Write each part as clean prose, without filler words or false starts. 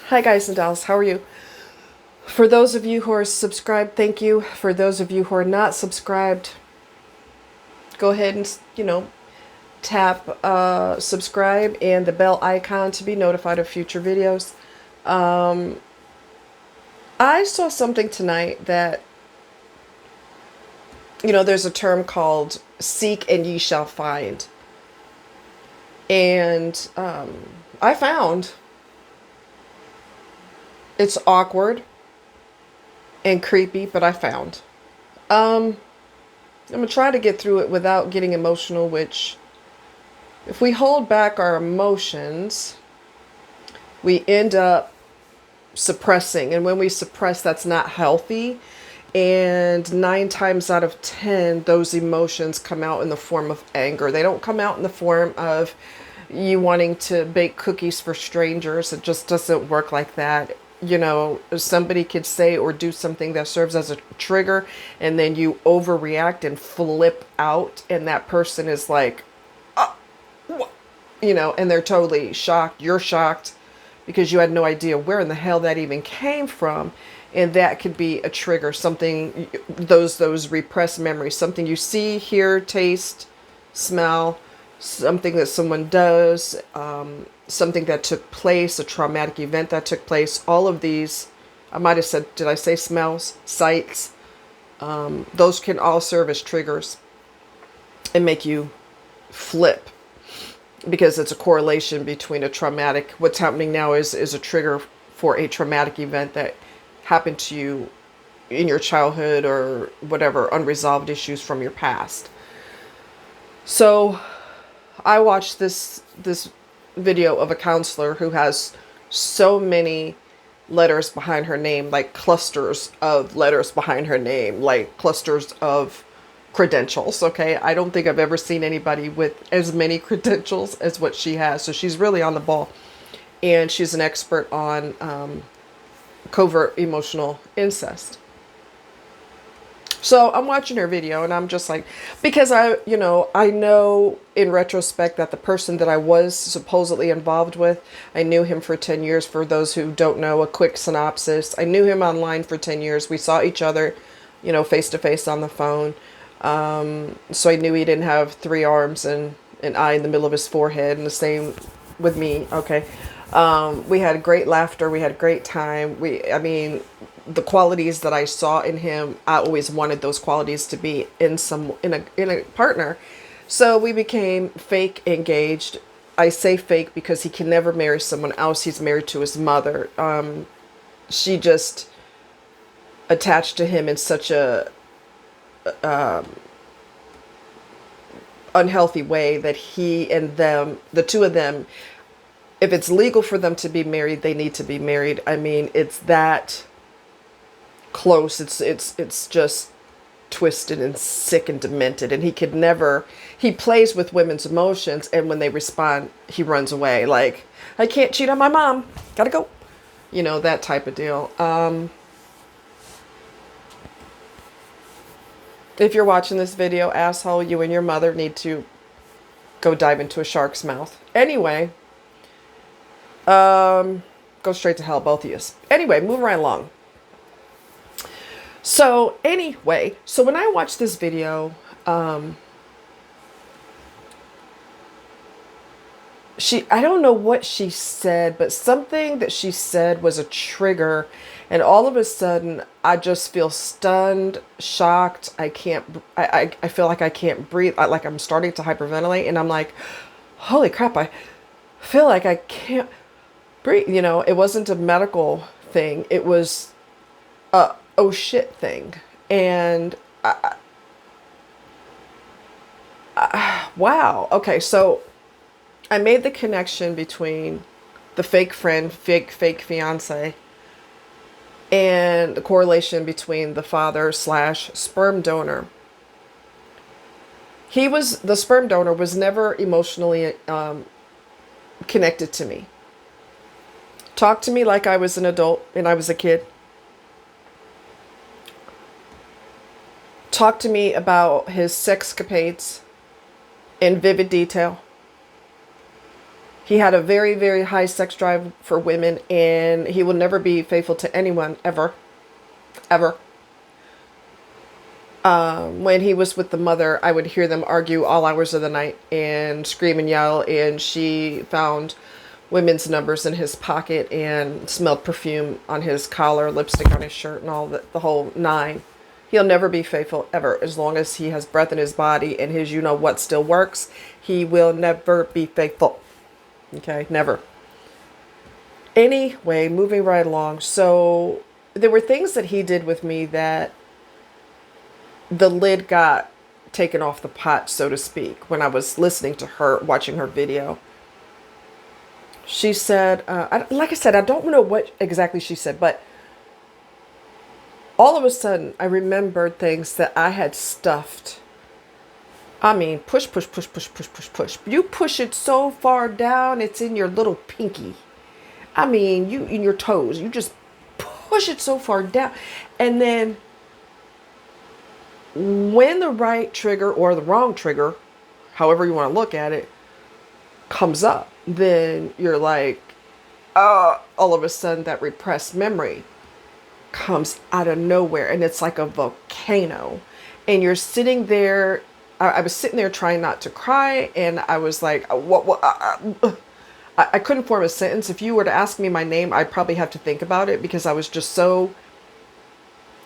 Hi guys and dolls, how are you? For those of you who are subscribed, thank you. For those of you who are not subscribed, go ahead and, tap subscribe and the bell icon to be notified of future videos. I saw something tonight that, there's a term called seek and ye shall find. And I found it's awkward and creepy, but I found. I'm going to try to get through it without getting emotional, which if we hold back our emotions, we end up suppressing. And when we suppress, that's not healthy. And 9 times out of 10, those emotions come out in the form of anger. They don't come out in the form of you wanting to bake cookies for strangers. It just doesn't work like that. Somebody could say or do something that serves as a trigger, and then you overreact and flip out, and that person is like, what? And they're totally shocked. You're shocked because you had no idea where in the hell that even came from. And that could be a trigger, something, those repressed memories, something you see, hear, taste, smell, something that someone does, something that took place, a traumatic event that took place. All of these, I might have said, did I say smells, sights? Those can all serve as triggers and make you flip, because it's a correlation between a traumatic, what's happening now is a trigger for a traumatic event that happened to you in your childhood or whatever, unresolved issues from your past. So I watched this video of a counselor who has so many letters behind her name, like clusters of letters behind her name, like clusters of credentials. Okay, I don't think I've ever seen anybody with as many credentials as what she has. So she's really on the ball, and she's an expert on covert emotional incest. So I'm watching her video and I'm just like, because I know in retrospect that the person that I was supposedly involved with, I knew him for 10 years. For those who don't know, a quick synopsis. I knew him online for 10 years. We saw each other, face to face on the phone. So I knew he didn't have 3 arms and an eye in the middle of his forehead, and the same with me. Okay. We had great laughter. We had a great time. The qualities that I saw in him, I always wanted those qualities to be in a partner. So we became fake engaged. I say fake because he can never marry someone else. He's married to his mother. She just attached to him in such a unhealthy way that he and them, the two of them, if it's legal for them to be married, they need to be married. It's that close. It's just twisted and sick and demented. And he plays with women's emotions, and when they respond, he runs away. Like, I can't cheat on my mom. Gotta go. That type of deal. If you're watching this video, asshole, you and your mother need to go dive into a shark's mouth. Anyway, go straight to hell, both of you. Anyway, move right along. So when I watched this video, I don't know what she said, but something that she said was a trigger. And all of a sudden, I just feel stunned, shocked. I feel like I can't breathe. Like I'm starting to hyperventilate, and I'm like, holy crap, I feel like I can't breathe. It wasn't a medical thing. It was a oh shit thing. And wow. Okay, so I made the connection between the fake friend, fake fiance, and the correlation between the father / sperm donor. The sperm donor was never emotionally connected to me. Talked to me like I was an adult and I was a kid. Talked to me about his sexcapades in vivid detail. He had a very, very high sex drive for women, and he will never be faithful to anyone, ever, ever. When he was with the mother, I would hear them argue all hours of the night and scream and yell, and she found women's numbers in his pocket and smelled perfume on his collar, lipstick on his shirt, and all the whole nine. He'll never be faithful ever. As long as he has breath in his body and his what still works, he will never be faithful. Okay, never. Anyway, moving right along. So there were things that he did with me that the lid got taken off the pot, so to speak, when I was listening to her, watching her video. She said, like I said, I don't know what exactly she said, but all of a sudden I remembered things that I had stuffed. I mean, push, push, push, push, push, push, push. You push it so far down, it's in your little pinky. I mean, you in your toes. You just push it so far down. And then when the right trigger or the wrong trigger, however you want to look at it, comes up, then you're like, all of a sudden that repressed memory comes out of nowhere, and it's like a volcano. And you're sitting there. I was sitting there trying not to cry, and I was like, what? I couldn't form a sentence. If you were to ask me my name, I'd probably have to think about it because I was just so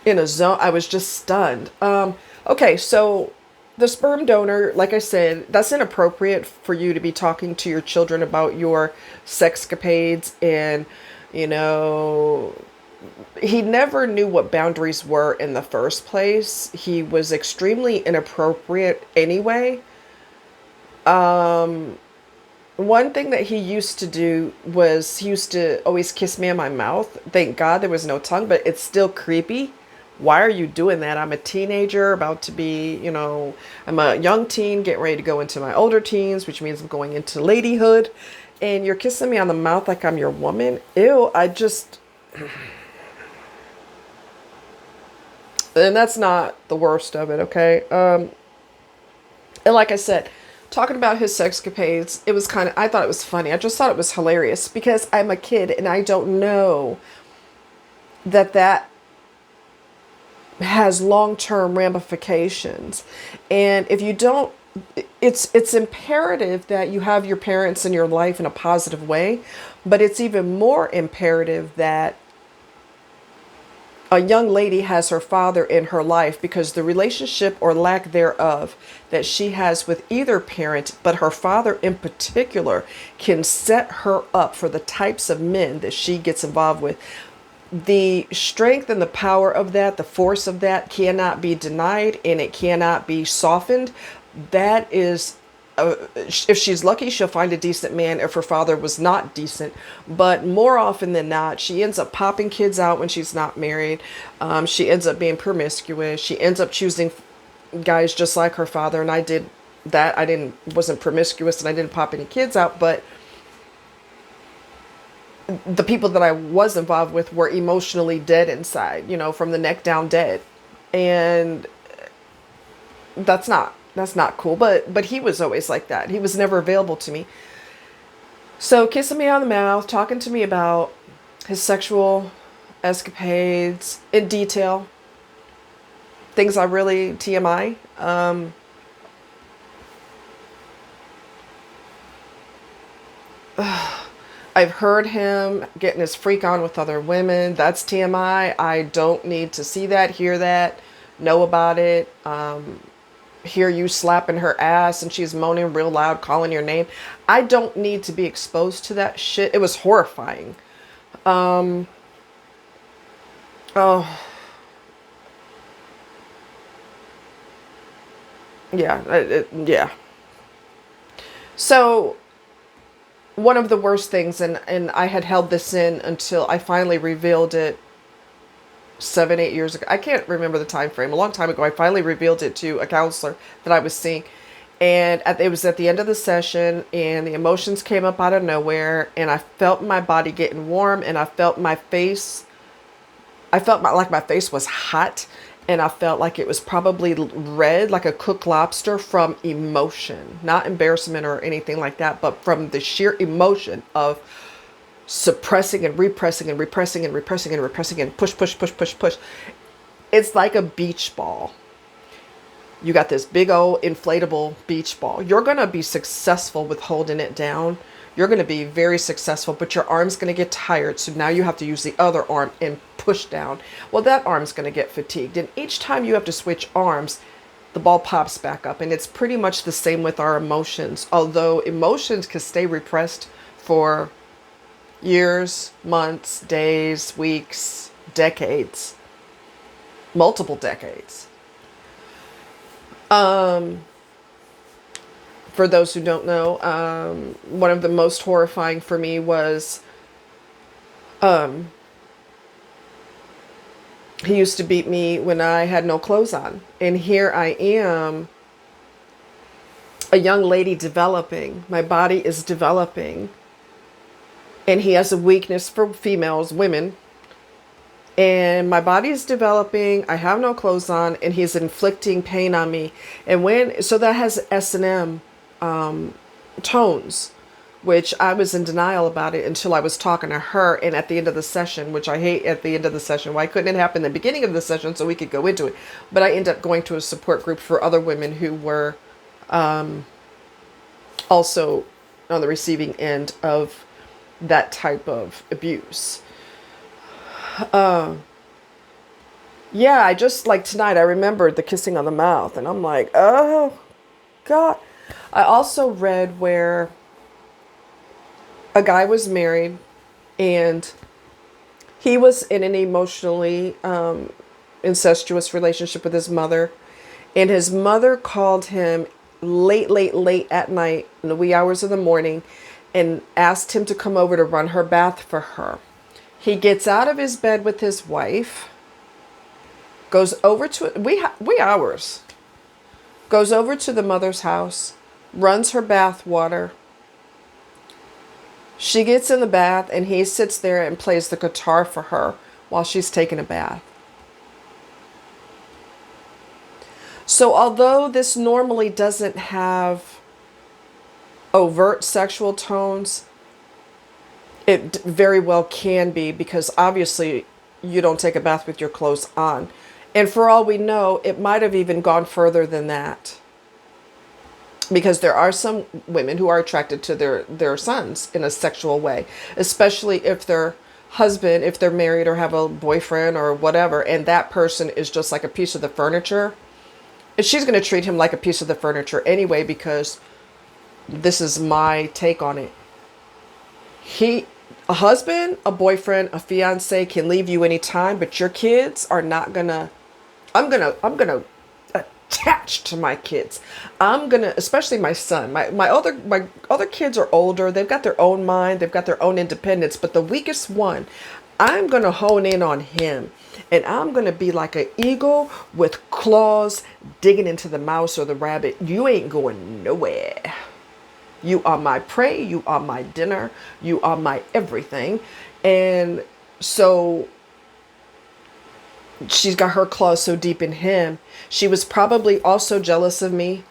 in a zone. I was just stunned. Okay, so the sperm donor, like I said, that's inappropriate for you to be talking to your children about your sexcapades. And, he never knew what boundaries were in the first place. He was extremely inappropriate anyway. One thing that he used to do was he used to always kiss me on my mouth. Thank God there was no tongue, but it's still creepy. Why are you doing that? I'm a teenager about to be, I'm a young teen getting ready to go into my older teens, which means I'm going into ladyhood. And you're kissing me on the mouth like I'm your woman. Ew, and that's not the worst of it, okay? And like I said, talking about his sexcapades, I thought it was funny. I just thought it was hilarious because I'm a kid and I don't know that has long-term ramifications. And if you don't, it's imperative that you have your parents in your life in a positive way, but it's even more imperative that a young lady has her father in her life, because the relationship or lack thereof that she has with either parent, but her father in particular, can set her up for the types of men that she gets involved with. The strength and the power of that, the force of that cannot be denied, and it cannot be softened. That is, if she's lucky, she'll find a decent man if her father was not decent. But more often than not, she ends up popping kids out when she's not married. She ends up being promiscuous. She ends up choosing guys just like her father. And I did that. Wasn't promiscuous and I didn't pop any kids out, but the people that I was involved with were emotionally dead inside, from the neck down dead. And that's not cool. But he was always like that. He was never available to me. So kissing me on the mouth, talking to me about his sexual escapades in detail, things I really TMI. I've heard him getting his freak on with other women. That's TMI. I don't need to see that, hear that, know about it. Hear you slapping her ass and she's moaning real loud, calling your name. I don't need to be exposed to that shit. It was horrifying. Oh. Yeah. Yeah. So one of the worst things, and I had held this in until I finally revealed it 7-8 years ago. I can't remember the time frame. A long time ago, I finally revealed it to a counselor that I was seeing. And it was at the end of the session, and the emotions came up out of nowhere, and I felt my body getting warm, and I felt my face. I felt like my face was hot, And I felt like it was probably red, like a cooked lobster, from emotion, not embarrassment or anything like that, but from the sheer emotion of suppressing and repressing and repressing and repressing and repressing and push, push, push, push, push. It's like a beach ball. You got this big old inflatable beach ball. You're going to be successful with holding it down. You're going to be very successful, but your arm's going to get tired. So now you have to use the other arm and push down. Well, that arm's going to get fatigued. And each time you have to switch arms, the ball pops back up. And it's pretty much the same with our emotions. Although emotions can stay repressed for years, months, days, weeks, decades, multiple decades. For those who don't know, one of the most horrifying for me was he used to beat me when I had no clothes on. And here I am, a young lady developing. My body is developing. And he has a weakness for females, women. And my body is developing. I have no clothes on, and he's inflicting pain on me. And so that has S&M tones, which I was in denial about it until I was talking to her. And at the end of the session, which I hate at the end of the session, why couldn't it happen in the beginning of the session so we could go into it? But I ended up going to a support group for other women who were also on the receiving end of that type of abuse. Yeah, I just, like tonight, I remembered the kissing on the mouth, and I'm like, oh God. I also read where a guy was married and he was in an emotionally incestuous relationship with his mother, and his mother called him late at night in the wee hours of the morning and asked him to come over to run her bath for her. He gets out of his bed with his wife, goes over to wee hours, goes over to the mother's house, runs her bath water. She gets in the bath and he sits there and plays the guitar for her while she's taking a bath. So although this normally doesn't have overt sexual tones, it very well can be, because obviously you don't take a bath with your clothes on. And for all we know, it might have even gone further than that. Because there are some women who are attracted to their sons in a sexual way, especially if their husband, if they're married or have a boyfriend or whatever, and that person is just like a piece of the furniture. And she's going to treat him like a piece of the furniture anyway, because this is my take on it. A husband, a boyfriend, a fiance can leave you anytime, but your kids are not gonna. I'm gonna attach to my kids. I'm gonna, especially my son. My other kids are older. They've got their own mind. They've got their own independence. But the weakest one, I'm gonna hone in on him, and I'm gonna be like an eagle with claws digging into the mouse or the rabbit. You ain't going nowhere. You are my prey. You are my dinner. You are my everything. And so she's got her claws so deep in him. She was probably also jealous of me,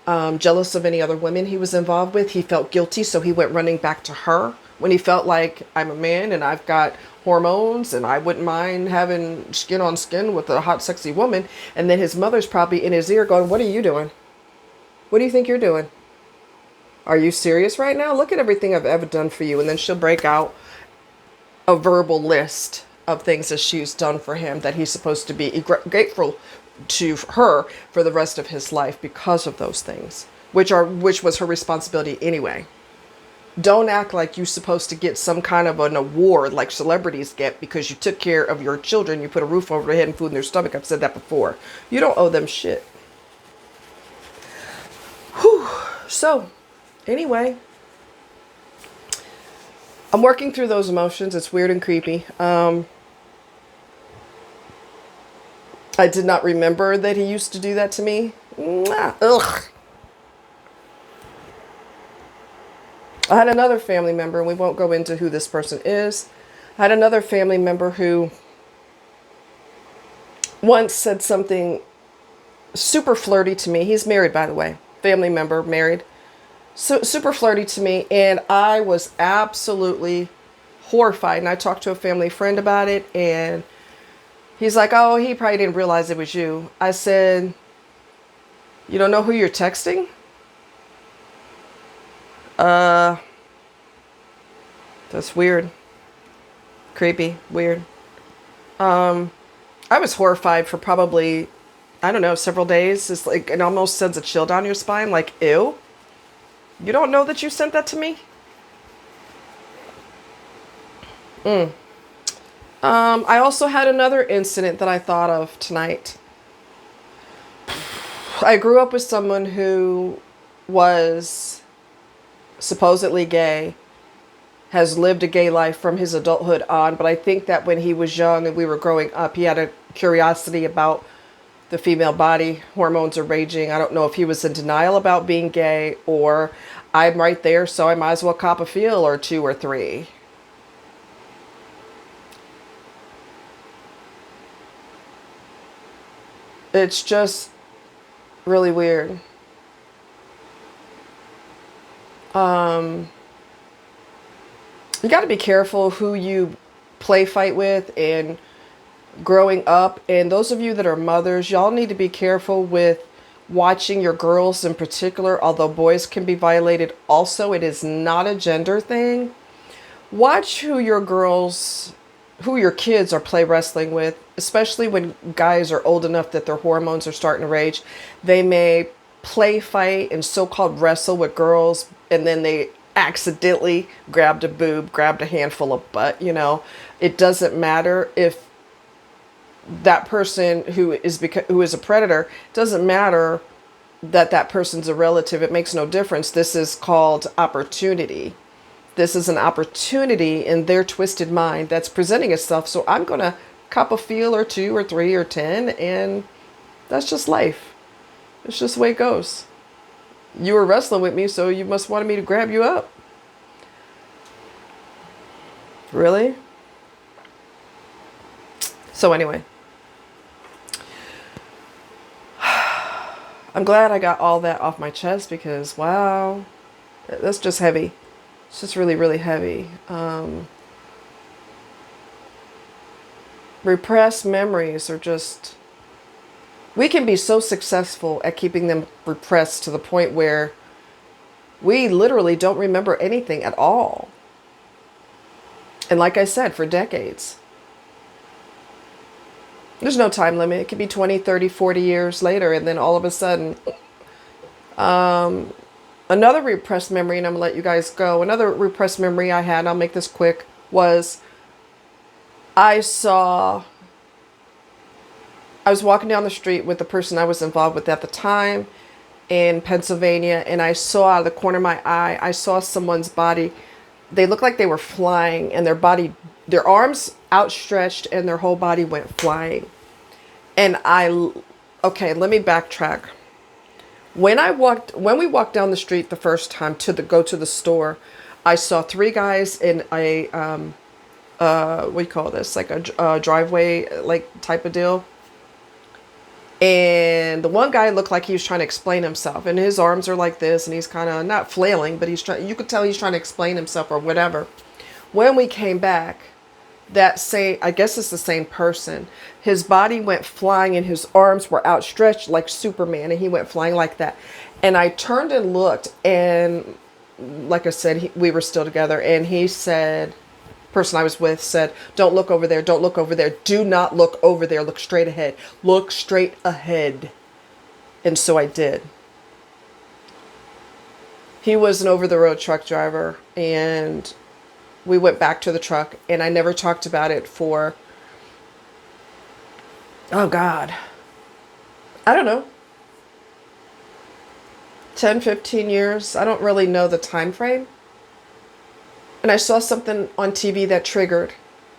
jealous of any other women he was involved with. He felt guilty, so he went running back to her when he felt like, I'm a man and I've got hormones and I wouldn't mind having skin on skin with a hot, sexy woman. And then his mother's probably in his ear going, what are you doing? What do you think you're doing? Are you serious right now? Look at everything I've ever done for you. And then she'll break out a verbal list of things that she's done for him that he's supposed to be grateful to her for the rest of his life because of those things, which was her responsibility anyway. Don't act like you're supposed to get some kind of an award like celebrities get because you took care of your children, you put a roof over their head and food in their stomach. I've said that before. You don't owe them shit. Whew. So, anyway, I'm working through those emotions. It's weird and creepy. I did not remember that he used to do that to me. Ugh. I had another family member, and we won't go into who this person is. I had another family member who once said something super flirty to me. He's married, by the way, family member, married. So super flirty to me, and I was absolutely horrified. And I talked to a family friend about it, and he's like, "Oh, he probably didn't realize it was you." I said, "You don't know who you're texting?" That's weird. Creepy. Weird. I was horrified for probably, I don't know, several days. It's like, it almost sends a chill down your spine. Like, ew. You don't know that you sent that to me? I also had another incident that I thought of tonight. I grew up with someone who was supposedly gay, has lived a gay life from his adulthood on, but I think that when he was young and we were growing up, he had a curiosity about the female body. Hormones are raging. I don't know if he was in denial about being gay, or I'm right there, so I might as well cop a feel or two or three. It's just really weird. You got to be careful who you play fight with, and growing up, and those of you that are mothers, y'all need to be careful with watching your girls in particular. Although boys can be violated also, it is not a gender thing. Watch who your kids are play wrestling with, especially when guys are old enough that their hormones are starting to rage. They may play fight and so-called wrestle with girls, and then they accidentally grabbed a boob, grabbed a handful of butt. It doesn't matter if that person who is a predator, doesn't matter that that person's a relative. It makes no difference. This is called opportunity. This is an opportunity in their twisted mind that's presenting itself. So I'm going to cop a feel or two or three or 10, and that's just life. It's just the way it goes. You were wrestling with me, so you must wanted me to grab you up. Really? So anyway, I'm glad I got all that off my chest, because wow, that's just heavy. It's just really, really heavy. Repressed memories are just, we can be so successful at keeping them repressed to the point where we literally don't remember anything at all. And like I said, for decades. There's no time limit. It could be 20, 30, 40 years later, and then all of a sudden, another repressed memory, and I'm going to let you guys go. Another repressed memory I had, I'll make this quick, was I was walking down the street with the person I was involved with at the time in Pennsylvania, and I saw out of the corner of my eye, I saw someone's body. They looked like they were flying, and their arms outstretched, and their whole body went flying. And okay, let me backtrack. When we walked down the street the first time go to the store, I saw three guys in a, what do you call this? Like a driveway, like type of deal. And the one guy looked like he was trying to explain himself, and his arms are like this, and he's kind of not flailing, but you could tell he's trying to explain himself or whatever. When we came back, I guess it's the same person. His body went flying, and his arms were outstretched like Superman, and he went flying like that. And I turned and looked, and like I said, we were still together, and he said, person I was with said, "Don't look over there. Don't look over there. Do not look over there. Look straight ahead. Look straight ahead." And so I did. He was an over-the-road truck driver, and we went back to the truck, and I never talked about it for, oh God, I don't know, 10, 15 years. I don't really know the time frame. And I saw something on TV that triggered.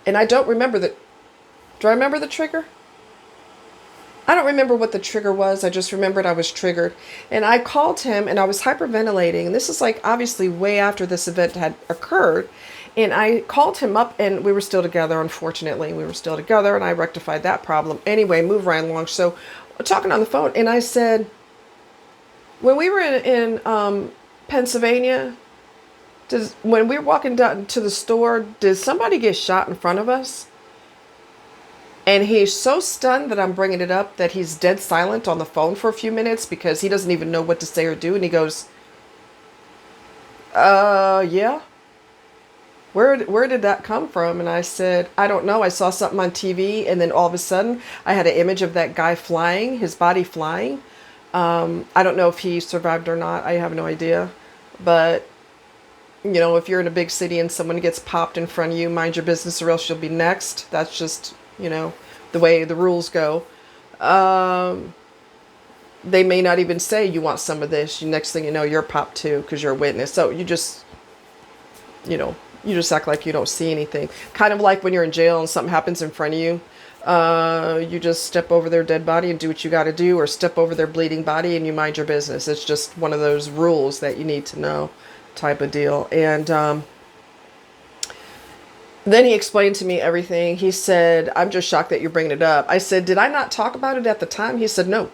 And I don't remember do I remember the trigger? I don't remember what the trigger was. I just remembered I was triggered. And I called him, and I was hyperventilating. And this is like obviously way after this event had occurred. And I called him up, and we were still together. Unfortunately, we were still together, and I rectified that problem. Anyway, move right along. So talking on the phone, and I said, when we were in Pennsylvania, when we were walking down to the store, did somebody get shot in front of us? And he's so stunned that I'm bringing it up that he's dead silent on the phone for a few minutes because he doesn't even know what to say or do. And he goes, yeah. Where did that come from? And I said, I don't know. I saw something on TV, and then all of a sudden I had an image of that guy flying, his body flying. I don't know if he survived or not. I have no idea. But, you know, if you're in a big city and someone gets popped in front of you, mind your business or else you'll be next. That's just, you know, the way the rules go. They may not even say you want some of this. Next thing you know, you're popped too because you're a witness. So you just, you know, you just act like you don't see anything. Kind of like when you're in jail and something happens in front of you. You just step over their dead body and do what you got to do, or step over their bleeding body and you mind your business. It's just one of those rules that you need to know type of deal. And then he explained to me everything. He said, I'm just shocked that you're bringing it up. I said, did I not talk about it at the time? He said, no.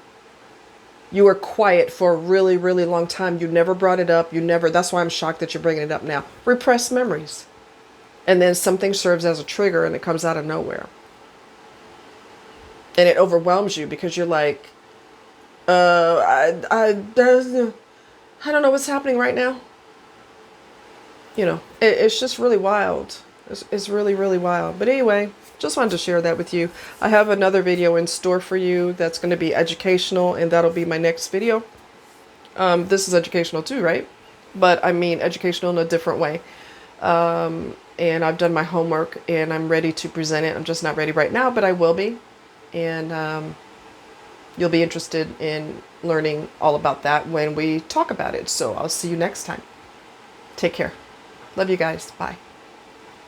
You were quiet for a really, really long time. You never brought it up. You never. That's why I'm shocked that you're bringing it up now. Repressed memories. And then something serves as a trigger and it comes out of nowhere. And it overwhelms you because you're like, I don't know what's happening right now. You know, it's just really wild. It's really, really wild. But anyway, just wanted to share that with you. I have another video in store for you that's going to be educational, and that'll be my next video. This is educational too, right? But I mean educational in a different way. And I've done my homework, and I'm ready to present it. I'm just not ready right now, but I will be. And you'll be interested in learning all about that when we talk about it. So I'll see you next time. Take care. Love you guys. Bye.